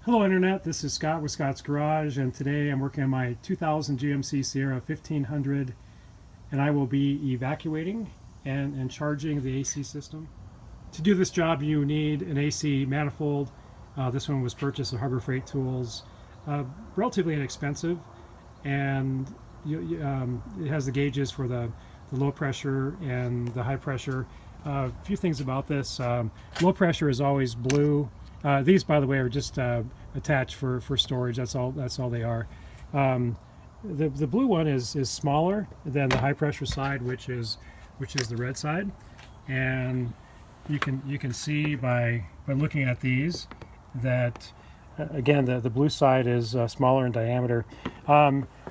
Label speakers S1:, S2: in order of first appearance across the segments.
S1: Hello Internet, this is Scott with Scott's Garage, and today I'm working on my 2000 GMC Sierra 1500, and I will be evacuating and charging the AC system. To do this job you need an AC manifold. This one was purchased at Harbor Freight Tools. Relatively inexpensive, and it has the gauges for the low pressure and the high pressure. A few things about this. Low pressure is always blue. These, by the way, are just attached for storage. That's all they are. The blue one is smaller than the high pressure side, which is the red side, and you can see by looking at these that again the blue side is smaller in diameter.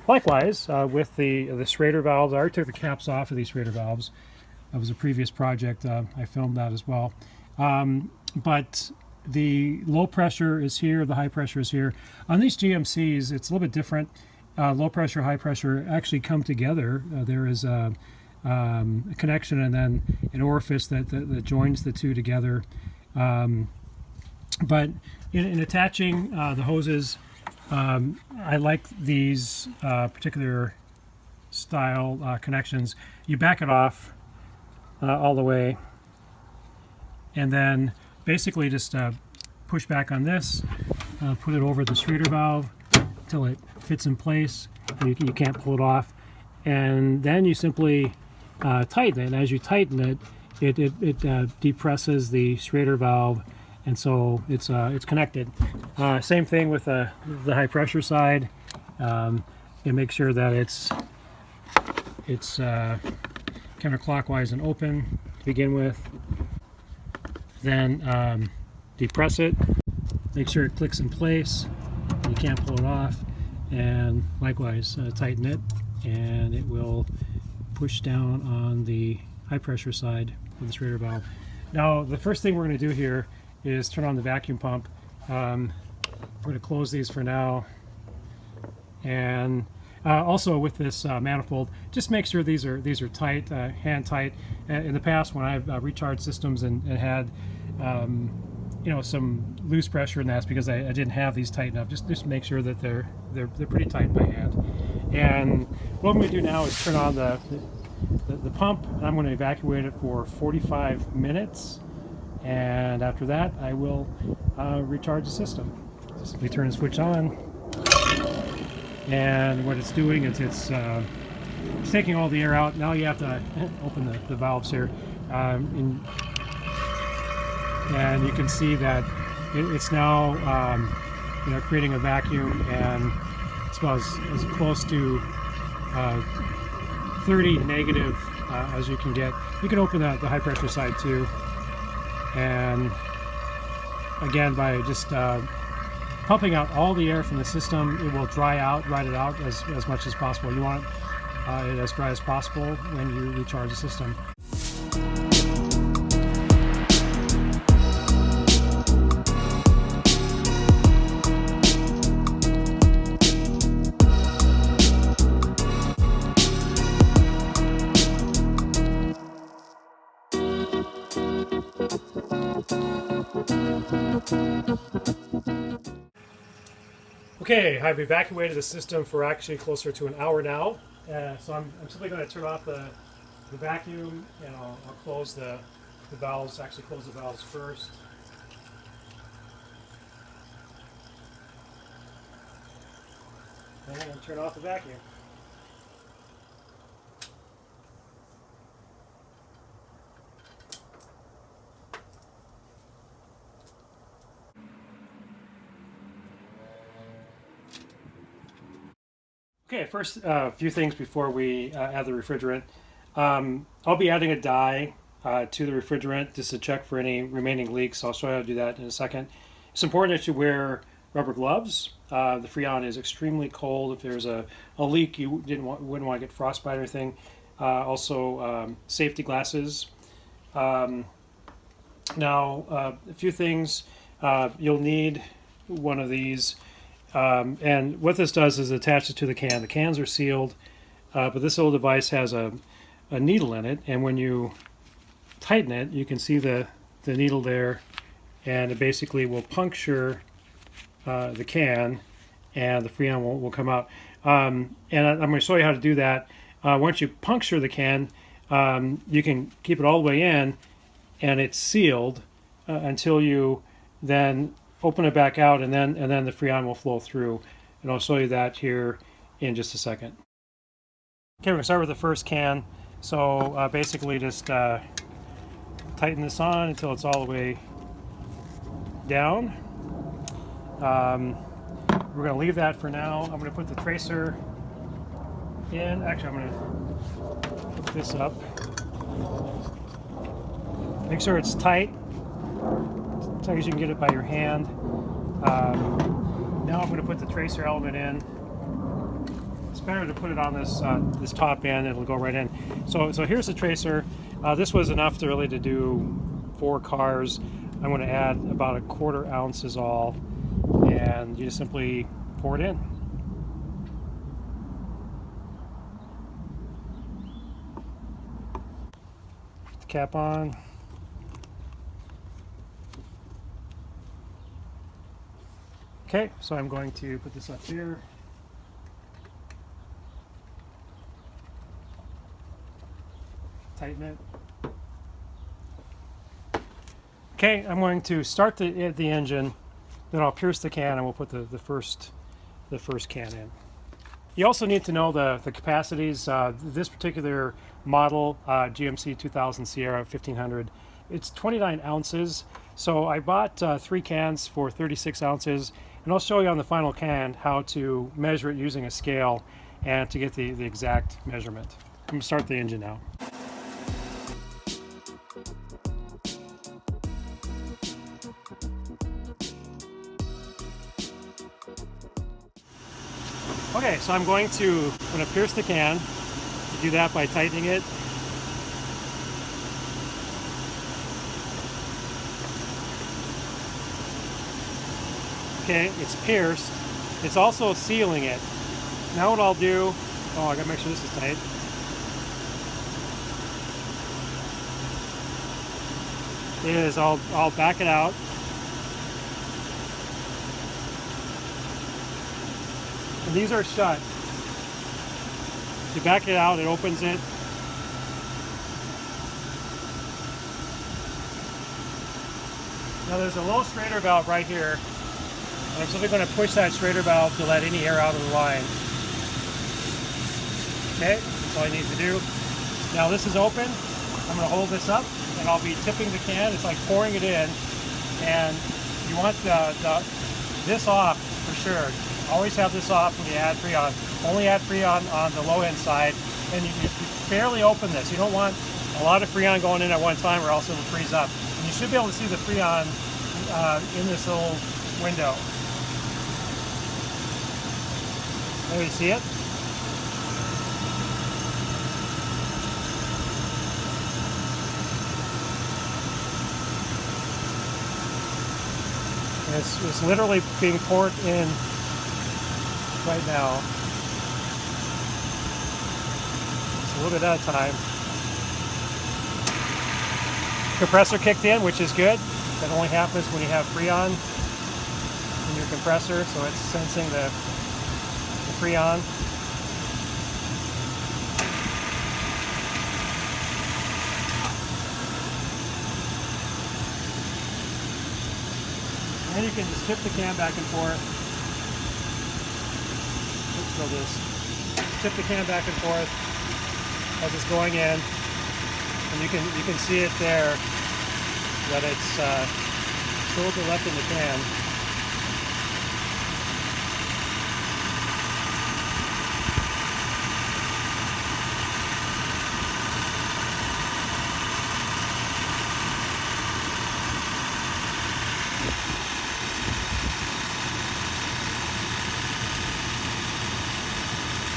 S1: Likewise, with the schrader valves, I already took the caps off of these schrader valves. That was a previous project. I filmed that as well. But the low pressure is here, the high pressure is here. On these GMCs, it's a little bit different. Low pressure, high pressure actually come together. There is a connection and then an orifice that joins the two together. But in attaching the hoses, I like these particular style connections. You back it off all the way, and then basically just push back on this, put it over the schrader valve until it fits in place. You can't pull it off, and then you simply tighten it. And as you tighten it depresses the schrader valve, and so it's connected. Same thing with the high pressure side. And make sure that it's counterclockwise and open to begin with. Then depress it, make sure it clicks in place, you can't pull it off, and likewise tighten it, and it will push down on the high pressure side of the schrader valve. Now the first thing we're going to do here is turn on the vacuum pump. We're going to close these for now, and also with this manifold, just make sure these are tight, hand tight. In the past, when I've recharged systems and had some loose pressure, and that's because I didn't have these tight enough. Just make sure that they're pretty tight by hand. And what I'm going to do now is turn on the pump, and I'm going to evacuate it for 45 minutes. And after that, I will recharge the system. Simply turn the switch on. And what it's doing is it's taking all the air out. Now you have to open the valves here, and you can see that it's now creating a vacuum, and it's about as close to 30 negative as you can get. You can open the high pressure side too, and again by just pumping out all the air from the system, it will dry it out as much as possible. You want it as dry as possible when you recharge the system. Okay, I've evacuated the system for actually closer to an hour now. So I'm simply going to turn off the vacuum, and I'll close the valves, actually close the valves first. And turn off the vacuum. Okay, first a few things before we add the refrigerant. I'll be adding a dye to the refrigerant just to check for any remaining leaks. I'll show you how to do that in a second. It's important that you wear rubber gloves. The Freon is extremely cold. If there's a leak, you wouldn't want to get frostbite or anything. Also, safety glasses. Now, a few things. You'll need one of these. And what this does is attach it to the can. The cans are sealed, but this little device has a needle in it, and when you tighten it, you can see the needle there, and it basically will puncture the can, and the Freon will come out. And I'm going to show you how to do that. Once you puncture the can, you can keep it all the way in, and it's sealed until you then open it back out, and then the Freon will flow through. And I'll show you that here in just a second. Okay, we're going to start with the first can. So basically just tighten this on until it's all the way down. We're going to leave that for now. I'm going to put the tracer in. Actually, I'm going to hook this up. Make sure it's tight, as tight as you can get it by your hand. Now I'm going to put the tracer element in. It's better to put it on this this top end. It'll go right in. So here's the tracer. This was enough to really to do 4 cars. I'm going to add about 1/4 ounce is all, and you just simply pour it in. Put the cap on. Okay, so I'm going to put this up here. Tighten it. Okay, I'm going to start the engine, then I'll pierce the can, and we'll put the first can in. You also need to know the capacities. This particular model, GMC 2000 Sierra 1500, it's 29 ounces. So I bought 3 cans for 36 ounces, and I'll show you on the final can how to measure it using a scale and to get the exact measurement. I'm going to start the engine now. Okay, so I'm going to pierce the can. You do that by tightening it. Okay, it's pierced. It's also sealing it. Now what I'll do, I gotta make sure this is tight. Is I'll back it out. And these are shut. You back it out, it opens it. Now there's a low schrader valve right here. And I'm simply going to push that schrader valve to let any air out of the line. Okay, that's all I need to do. Now this is open. I'm going to hold this up, and I'll be tipping the can. It's like pouring it in. And you want this off for sure. Always have this off when you add Freon. Only add Freon on the low end side, and you barely open this. You don't want a lot of Freon going in at one time, or else it'll freeze up. And you should be able to see the Freon in this little window. There, you see it? And it's literally being poured in right now. It's a little bit at a time. Compressor kicked in, which is good. That only happens when you have Freon in your compressor, so it's sensing the Freon. And then you can just tip the can back and forth. Tip the can back and forth as it's going in, and you can see it there that it's still a bit left in the can.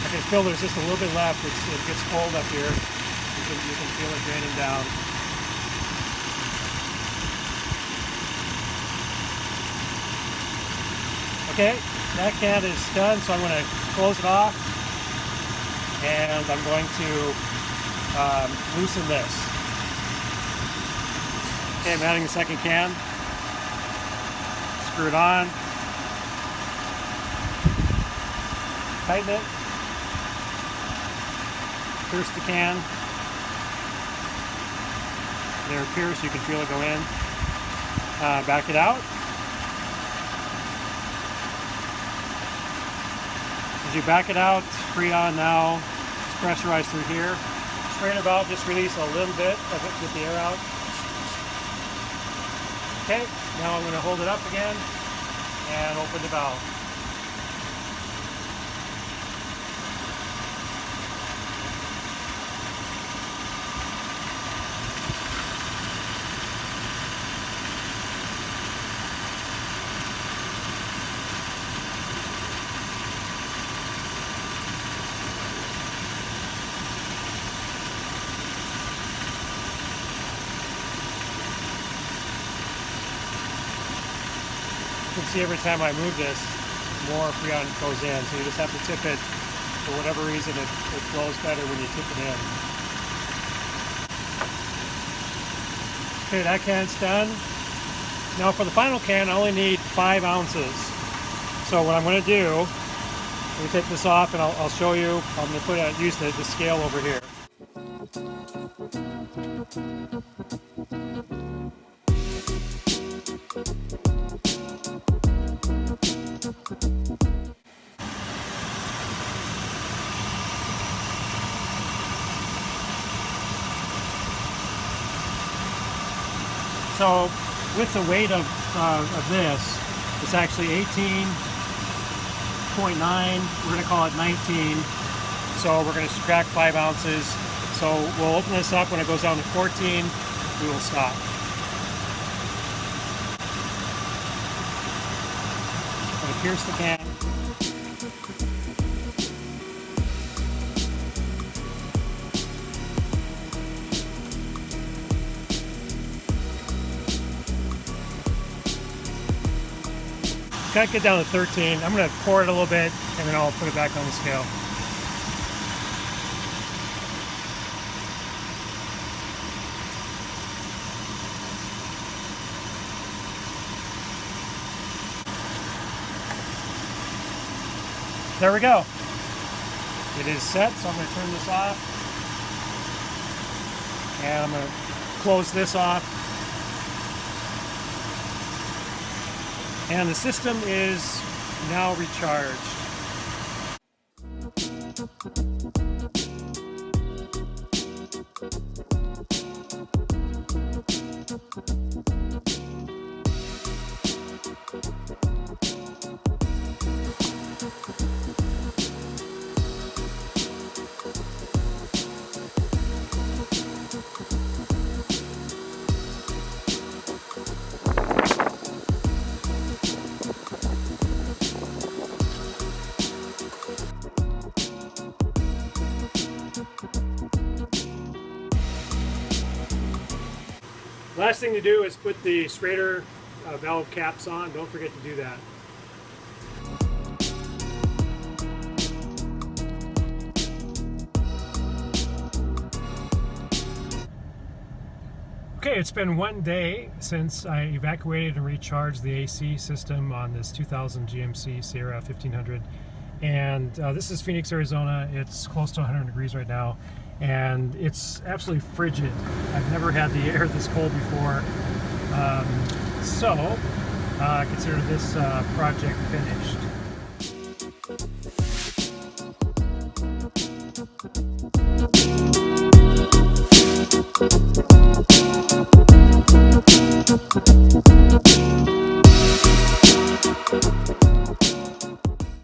S1: I can feel there's just a little bit left. It gets cold up here. You can feel it draining down. Okay, that can is done, so I'm going to close it off, and I'm going to loosen this. Okay, I'm adding the second can. Screw it on. Tighten it. Pierce the can. There, pierce, you can feel it go in. Back it out. As you back it out, Freon now is pressurized through here. Schrader valve, just release a little bit of it, get the air out. Okay, now I'm going to hold it up again and open the valve. You can see every time I move this, more Freon goes in, so you just have to tip it. For whatever reason, it flows better when you tip it in. Okay, that can's done. Now for the final can, I only need 5 ounces. So what I'm going to do, I'm going to take this off and I'll show you. I'm going to use the scale over here. So with the weight of this, it's actually 18.9. We're going to call it 19. So we're going to subtract 5 ounces. So we'll open this up. When it goes down to 14, we will stop. I'm going to pierce the can. Got to get down to 13. I'm going to pour it a little bit and then I'll put it back on the scale. There we go. It is set, so I'm going to turn this off. And I'm going to close this off. And the system is now recharged. Last thing to do is put the schrader valve caps on. Don't forget to do that. Okay, it's been one day since I evacuated and recharged the AC system on this 2000 GMC Sierra 1500. And this is Phoenix, Arizona. It's close to 100 degrees right now. And it's absolutely frigid. I've never had the air this cold before. So consider this project finished.